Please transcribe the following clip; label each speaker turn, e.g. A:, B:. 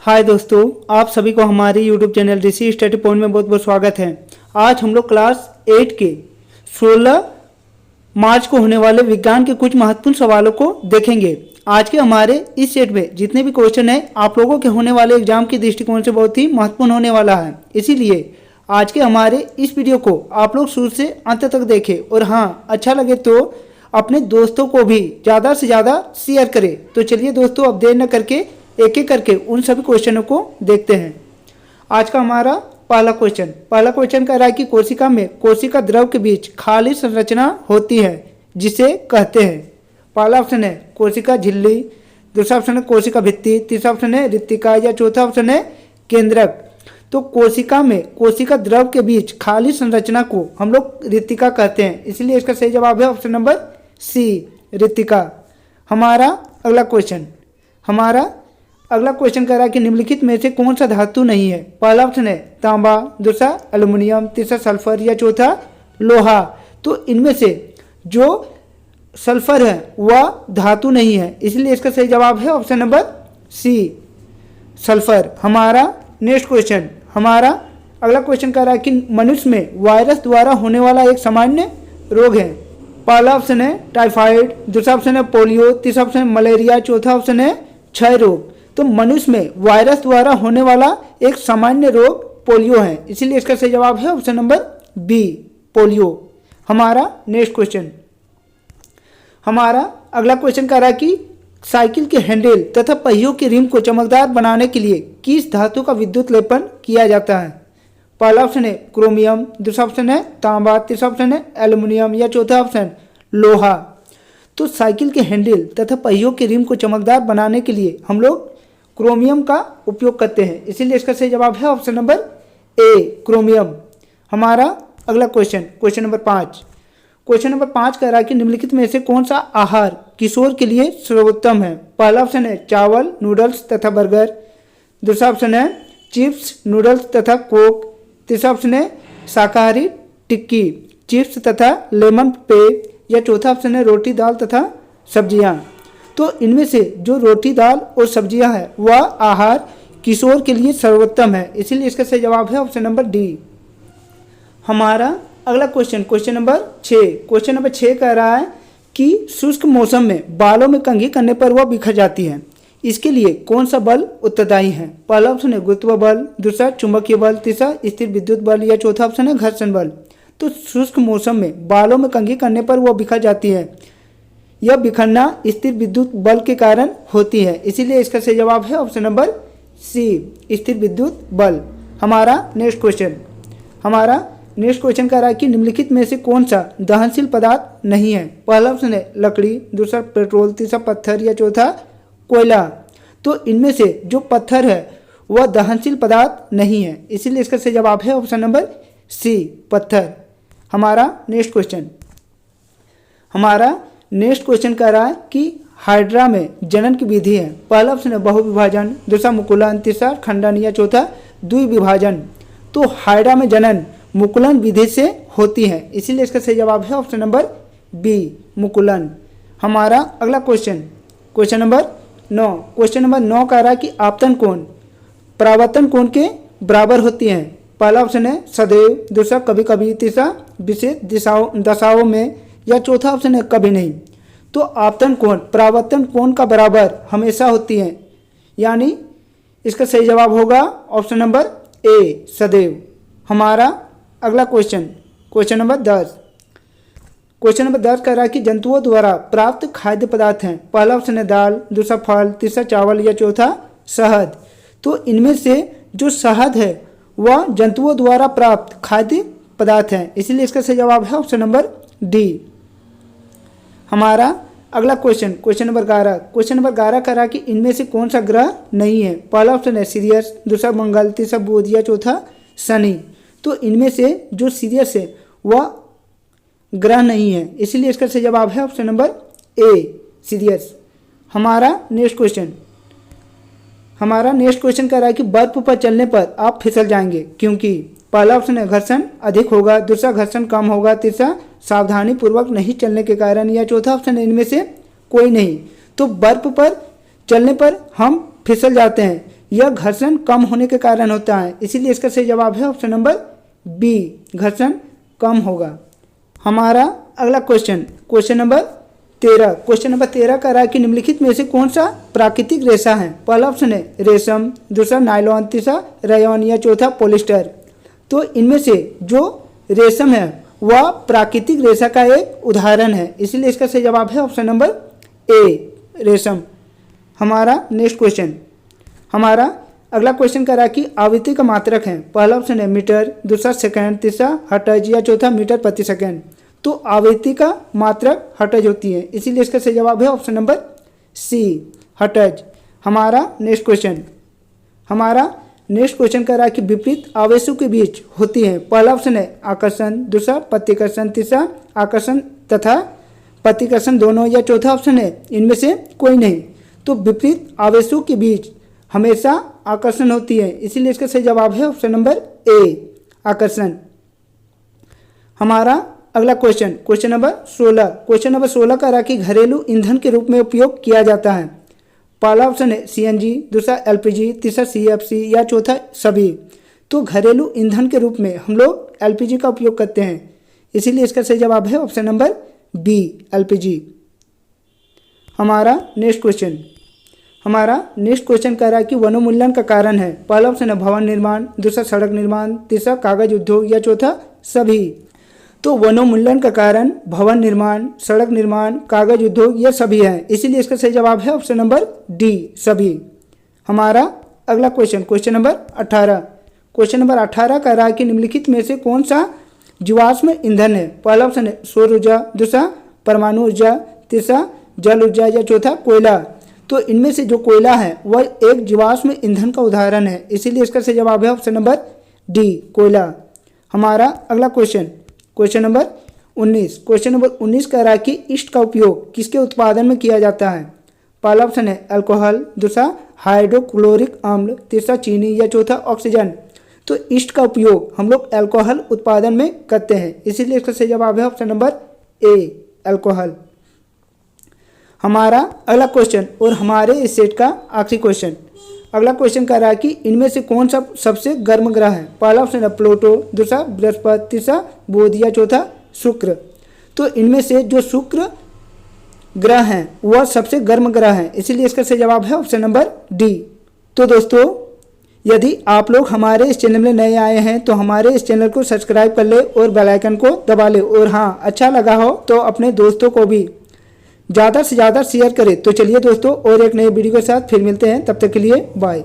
A: हाय दोस्तों, आप सभी को हमारे YouTube चैनल ऋषि स्टडी पॉइंट में बहुत बहुत स्वागत है। आज हम लोग क्लास 8 के 16 मार्च को होने वाले विज्ञान के कुछ महत्वपूर्ण सवालों को देखेंगे। आज के हमारे इस सेट में जितने भी क्वेश्चन हैं आप लोगों के होने वाले एग्जाम के दृष्टिकोण से बहुत ही महत्वपूर्ण होने वाला है। इसीलिए आज के हमारे इस वीडियो को आप लोग शुरू से अंत तक देखें और हाँ, अच्छा लगे तो अपने दोस्तों को भी ज़्यादा से ज़्यादा शेयर करें। तो चलिए दोस्तों, अब देर न करके एक एक करके उन सभी क्वेश्चनों को देखते हैं। आज का हमारा पहला क्वेश्चन कह रहा है कि कोशिका में कोशिका द्रव के बीच खाली संरचना होती है जिसे कहते हैं। पहला ऑप्शन है कोशिका झिल्ली, दूसरा ऑप्शन है कोशिका भित्ति, तीसरा ऑप्शन है रिक्तिका या चौथा ऑप्शन है केंद्रक। तो कोशिका में कोशिका द्रव के बीच खाली संरचना को हम लोग रिक्तिका कहते हैं, इसलिए इसका सही जवाब है ऑप्शन नंबर सी, रिक्तिका। हमारा अगला क्वेश्चन कह रहा है कि निम्नलिखित में से कौन सा धातु नहीं है। पहला ऑप्शन है तांबा, दूसरा एल्युमिनियम, तीसरा सल्फर या चौथा लोहा। तो इनमें से जो सल्फर है वह धातु नहीं है, इसलिए इसका सही जवाब है ऑप्शन नंबर सी, सल्फर। हमारा अगला क्वेश्चन कह रहा है कि मनुष्य में वायरस द्वारा होने वाला एक सामान्य रोग है। पहला ऑप्शन है टाइफाइड, दूसरा ऑप्शन है पोलियो, तीसरा ऑप्शन है मलेरिया, चौथा ऑप्शन है क्षय रोग। तो मनुष्य में वायरस द्वारा होने वाला एक सामान्य रोग पोलियो है, इसीलिए इसका सही जवाब है ऑप्शन नंबर बी, पोलियो। हमारा अगला क्वेश्चन कह रहा है कि साइकिल के हैंडल तथा पहियों के रिम को चमकदार बनाने के लिए किस धातु का विद्युत लेपन किया जाता है। पहला ऑप्शन है क्रोमियम, दूसरा ऑप्शन है तांबा, तीसरा ऑप्शन है एल्युमिनियम या चौथा ऑप्शन लोहा। तो साइकिल के हैंडल तथा पहियों के रिम को चमकदार बनाने के लिए हम लोग क्रोमियम का उपयोग करते हैं, इसीलिए इसका सही जवाब है ऑप्शन नंबर ए, क्रोमियम। हमारा अगला क्वेश्चन नंबर 5 कह रहा है कि निम्नलिखित में से कौन सा आहार किशोर के लिए सर्वोत्तम है। पहला ऑप्शन है चावल, नूडल्स तथा बर्गर, दूसरा ऑप्शन है चिप्स, नूडल्स तथा कोक, तीसरा ऑप्शन है शाकाहारी टिक्की, चिप्स तथा लेमन पेय या चौथा ऑप्शन है रोटी दाल तथा सब्जियां। तो इनमें से जो रोटी दाल और सब्जियां हैं वह आहार किशोर के लिए सर्वोत्तम है, इसीलिए इसका सही जवाब है ऑप्शन नंबर डी। हमारा अगला क्वेश्चन नंबर 6 कह रहा है कि शुष्क मौसम में बालों में कंघी करने पर वह बिखर जाती है, इसके लिए कौन सा बल उत्तरदायी है। पहला ऑप्शन है गुरुत्व बल, दूसरा चुंबकीय बल, तीसरा स्थिर विद्युत बल या चौथा ऑप्शन है घर्षण बल। तो शुष्क मौसम में बालों में कंघी करने पर वह बिखर जाती है, यह बिखरना स्थिर विद्युत बल के कारण होती है, इसीलिए इसका सही जवाब है ऑप्शन नंबर सी, स्थिर विद्युत बल। हमारा नेक्स्ट क्वेश्चन कह रहा है कि निम्नलिखित में से कौन सा दहनशील पदार्थ नहीं है। पहला ऑप्शन है लकड़ी, दूसरा पेट्रोल, तीसरा पत्थर या चौथा कोयला। तो इनमें से जो पत्थर है वह दहनशील पदार्थ नहीं है, इसीलिए इसका सही जवाब है ऑप्शन नंबर सी, पत्थर। हमारा नेक्स्ट क्वेश्चन कह रहा है कि हाइड्रा में जनन की विधि है। पहला ऑप्शन है बहुविभाजन, दूसरा मुकुलन, तीसरा खंडन या चौथा द्विविभाजन। तो हाइड्रा में जनन मुकुलन विधि से होती है, इसीलिए इसका सही जवाब है ऑप्शन नंबर बी, मुकुलन। हमारा अगला क्वेश्चन नंबर 9 कह रहा है कि आपतन कोण परावर्तन कोण के बराबर होती है। पहला ऑप्शन है सदैव, दूसरा कभी कभी, तीसरा विशेष दशाओं में या चौथा ऑप्शन है कभी नहीं। तो आपतन कोण परावर्तन कोण का बराबर हमेशा होती है, यानी इसका सही जवाब होगा ऑप्शन नंबर ए, सदैव। हमारा अगला क्वेश्चन नंबर 10 कह रहा है कि जंतुओं द्वारा प्राप्त खाद्य पदार्थ हैं। पहला ऑप्शन है दाल, दूसरा फल, तीसरा चावल या चौथा शहद। तो इनमें से जो शहद है वह जंतुओं द्वारा प्राप्त खाद्य पदार्थ हैं, इसलिए इसका सही जवाब है ऑप्शन नंबर डी। हमारा अगला क्वेश्चन नंबर 11 कह रहा है कि इनमें से कौन सा ग्रह नहीं है। पहला ऑप्शन है सीरियस, दूसरा मंगल, तीसरा बुध या चौथा शनि। तो इनमें से जो सीरियस है वह ग्रह नहीं है, इसीलिए इसका सही जवाब है ऑप्शन नंबर ए, सीरियस। हमारा नेक्स्ट क्वेश्चन कह रहा है कि बर्फ पर चलने पर आप फिसल जाएंगे क्योंकि। पहला ऑप्शन है घर्षण अधिक होगा, दूसरा घर्षण कम होगा, तीसरा सावधानी पूर्वक नहीं चलने के कारण या चौथा ऑप्शन है इनमें से कोई नहीं। तो बर्फ पर चलने पर हम फिसल जाते हैं यह घर्षण कम होने के कारण होता है, इसीलिए इसका सही जवाब है ऑप्शन नंबर बी, घर्षण कम होगा। हमारा अगला क्वेश्चन नंबर 13। क्वेश्चन नंबर 13 कह रहा है कि निम्नलिखित में से कौन सा प्राकृतिक रेशा है? पहला ऑप्शन है रेशम, दूसरा नायलॉन, तीसरा रेयॉन या चौथा पॉलिस्टर। तो इनमें से जो रेशम है वह प्राकृतिक रेशा का एक उदाहरण है, इसीलिए इसका सही जवाब है ऑप्शन नंबर ए, रेशम। हमारा नेक्स्ट क्वेश्चन, हमारा अगला क्वेश्चन कह रहा है कि आवृत्ति का मात्रक है। पहला ऑप्शन है मीटर, दूसरा सेकंड, तीसरा हर्ट्ज या चौथा मीटर प्रति सेकंड। तो आवृत्ति का मात्रक हर्ट्ज होती है, इसीलिए इसका सही जवाब है ऑप्शन नंबर सी, हर्ट्ज। हमारा नेक्स्ट क्वेश्चन कह रहा है कि विपरीत आवेशों के बीच होती है। पहला ऑप्शन है आकर्षण, दूसरा प्रतिकर्षण, तीसरा आकर्षण तथा प्रतिकर्षण दोनों, या चौथा ऑप्शन है इनमें से कोई नहीं। तो विपरीत आवेशों के बीच हमेशा आकर्षण होती है, इसीलिए इसका सही जवाब है ऑप्शन नंबर ए, आकर्षण। हमारा अगला क्वेश्चन नंबर 16। क्वेश्चन नंबर 16 कह रहा है कि घरेलू ईंधन के रूप में उपयोग किया जाता है। पहला ऑप्शन है सीएनजी, दूसरा एलपीजी, तीसरा सीएफसी या चौथा सभी। तो घरेलू ईंधन के रूप में हम लोग एलपीजी का उपयोग करते हैं, इसीलिए इसका सही जवाब है ऑप्शन नंबर बी, एलपीजी। हमारा नेक्स्ट क्वेश्चन कह रहा है कि वनोन्मूलन का कारण है। पहला ऑप्शन है भवन निर्माण, दूसरा सड़क निर्माण, तीसरा कागज उद्योग या चौथा सभी। तो वनोन्मूलन का कारण भवन निर्माण, सड़क निर्माण, कागज उद्योग ये सभी है, इसीलिए इसका सही जवाब है ऑप्शन नंबर डी, सभी। हमारा अगला क्वेश्चन नंबर 18। क्वेश्चन नंबर 18 कह रहा है कि निम्नलिखित में से कौन सा जीवाश्म ईंधन है? पहला ऑप्शन है सौर ऊर्जा, दूसरा परमाणु ऊर्जा, तीसरा जल ऊर्जा या चौथा कोयला। तो इनमें से जो कोयला है वह एक जीवाश्म ईंधन का उदाहरण है, इसीलिए इसका सही जवाब है ऑप्शन नंबर डी, कोयला। हमारा अगला क्वेश्चन नंबर 19। क्वेश्चन नंबर 19 कह रहा है कि ईस्ट का उपयोग किसके उत्पादन में किया जाता है? पहला ऑप्शन है अल्कोहल, दूसरा हाइड्रोक्लोरिक अम्ल, तीसरा चीनी या चौथा ऑक्सीजन। तो ईस्ट का उपयोग हम लोग अल्कोहल उत्पादन में करते हैं, इसीलिए इसका सही जवाब है ऑप्शन नंबर ए, अल्कोहल। हमारा अगला क्वेश्चन और हमारे इस सेट का आखिरी क्वेश्चन, अगला क्वेश्चन कह रहा है कि इनमें से कौन सा सबसे गर्म ग्रह है? पहला ऑप्शन है प्लूटो, दूसरा बृहस्पति, तीसरा बुध या चौथा शुक्र। तो इनमें से जो शुक्र ग्रह है वह सबसे गर्म ग्रह है, इसीलिए इसका सही जवाब है ऑप्शन नंबर डी। तो दोस्तों, यदि आप लोग हमारे इस चैनल में नए आए हैं तो हमारे इस चैनल को सब्सक्राइब कर ले और बेल आइकन को दबा ले, और हाँ, अच्छा लगा हो तो अपने दोस्तों को भी ज़्यादा से ज़्यादा शेयर करें। तो चलिए दोस्तों, और एक नए वीडियो के साथ फिर मिलते हैं, तब तक के लिए बाय।